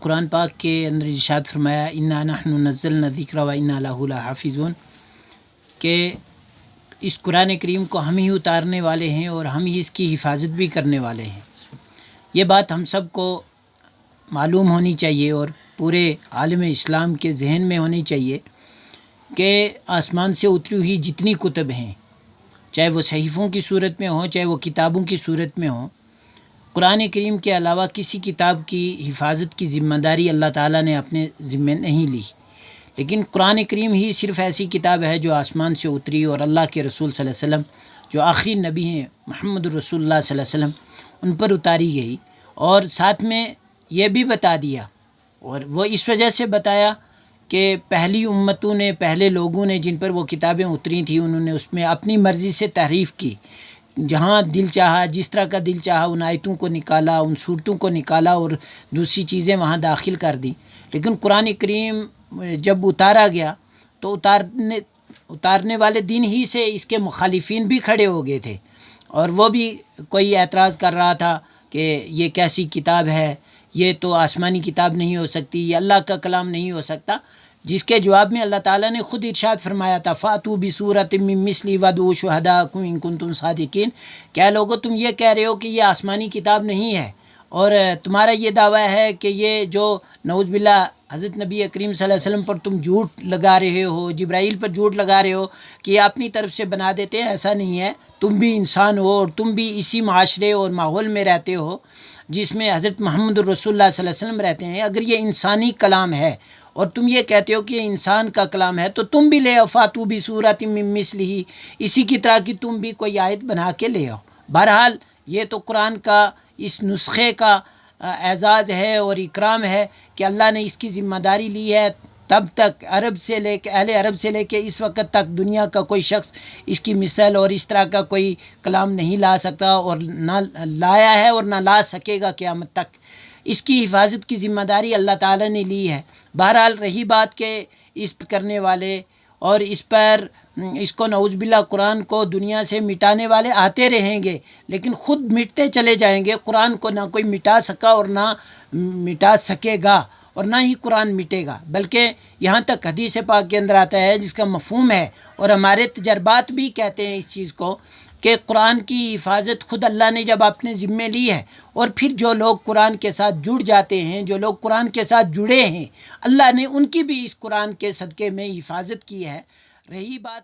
قرآن پاک کے اندر ارشاد فرمایا انا نحن نزلنا الذکر و انا لہ لحافظون کہ اس قرآن کریم کو ہم ہی اتارنے والے ہیں اور ہم ہی اس کی حفاظت بھی کرنے والے ہیں۔ یہ بات ہم سب کو معلوم ہونی چاہیے اور پورے عالم اسلام کے ذہن میں ہونی چاہیے کہ آسمان سے اتری ہوئی جتنی کتب ہیں، چاہے وہ صحیفوں کی صورت میں ہوں چاہے وہ کتابوں کی صورت میں ہوں، قرآن کریم کے علاوہ کسی کتاب کی حفاظت کی ذمہ داری اللہ تعالیٰ نے اپنے ذمے نہیں لی، لیکن قرآن کریم ہی صرف ایسی کتاب ہے جو آسمان سے اتری اور اللہ کے رسول صلی اللہ علیہ وسلم جو آخری نبی ہیں محمد رسول اللہ صلی اللہ علیہ وسلم ان پر اتاری گئی، اور ساتھ میں یہ بھی بتا دیا، اور وہ اس وجہ سے بتایا کہ پہلی امتوں نے، پہلے لوگوں نے جن پر وہ کتابیں اتری تھیں، انہوں نے اس میں اپنی مرضی سے تحریف کی، جہاں دل چاہا، جس طرح کا دل چاہا ان آیتوں کو نکالا، ان صورتوں کو نکالا اور دوسری چیزیں وہاں داخل کر دیں۔ لیکن قرآن کریم جب اتارا گیا تو اتارنے والے دن ہی سے اس کے مخالفین بھی کھڑے ہو گئے تھے، اور وہ بھی کوئی اعتراض کر رہا تھا کہ یہ کیسی کتاب ہے، یہ تو آسمانی کتاب نہیں ہو سکتی، یہ اللہ کا کلام نہیں ہو سکتا، جس کے جواب میں اللہ تعالیٰ نے خود ارشاد فرمایا تھا فَأْتُوا بِسُورَةٍ مِّن مِّثْلِهِ وَادْعُوا شُهَدَاءَكُمْ إِن كُنتُمْ صَادِقِينَ۔ کیا لوگو تم یہ کہہ رہے ہو کہ یہ آسمانی کتاب نہیں ہے، اور تمہارا یہ دعویٰ ہے کہ یہ جو نعوذ باللہ حضرت نبی کریم صلی اللہ علیہ وسلم پر تم جھوٹ لگا رہے ہو، جبرائیل پر جھوٹ لگا رہے ہو کہ یہ اپنی طرف سے بنا دیتے ہیں، ایسا نہیں ہے، تم بھی انسان ہو اور تم بھی اسی معاشرے اور ماحول میں رہتے ہو جس میں حضرت محمد رسول اللہ صلی اللہ علیہ وسلم رہتے ہیں۔ اگر یہ انسانی کلام ہے اور تم یہ کہتے ہو کہ یہ انسان کا کلام ہے تو تم بھی لے آؤ فَأْتُوا بِسُورَةٍ مِّن مِّثْلِهِ، اسی کی طرح کی تم بھی کوئی آیت بنا کے لے آؤ۔ بہرحال یہ تو قرآن کا اس نسخے کا اعزاز ہے اور اکرام ہے کہ اللہ نے اس کی ذمہ داری لی ہے، تب تک اہل عرب سے لے کے اس وقت تک دنیا کا کوئی شخص اس کی مثل اور اس طرح کا کوئی کلام نہیں لا سکتا، اور نہ لایا ہے اور نہ لا سکے گا قیامت تک۔ اس کی حفاظت کی ذمہ داری اللہ تعالیٰ نے لی ہے۔ بہرحال رہی بات کہ اس کرنے والے اور اس کو نعوذ باللہ قرآن کو دنیا سے مٹانے والے آتے رہیں گے، لیکن خود مٹتے چلے جائیں گے۔ قرآن کو نہ کوئی مٹا سکا اور نہ مٹا سکے گا، اور نہ ہی قرآن مٹے گا، بلکہ یہاں تک حدیث پاک کے اندر آتا ہے جس کا مفہوم ہے، اور ہمارے تجربات بھی کہتے ہیں اس چیز کو، کہ قرآن کی حفاظت خود اللہ نے جب اپنے ذمے لی ہے، اور پھر جو لوگ قرآن کے ساتھ جڑ جاتے ہیں، جو لوگ قرآن کے ساتھ جڑے ہیں، اللہ نے ان کی بھی اس قرآن کے صدقے میں حفاظت کی ہے۔ رہی بات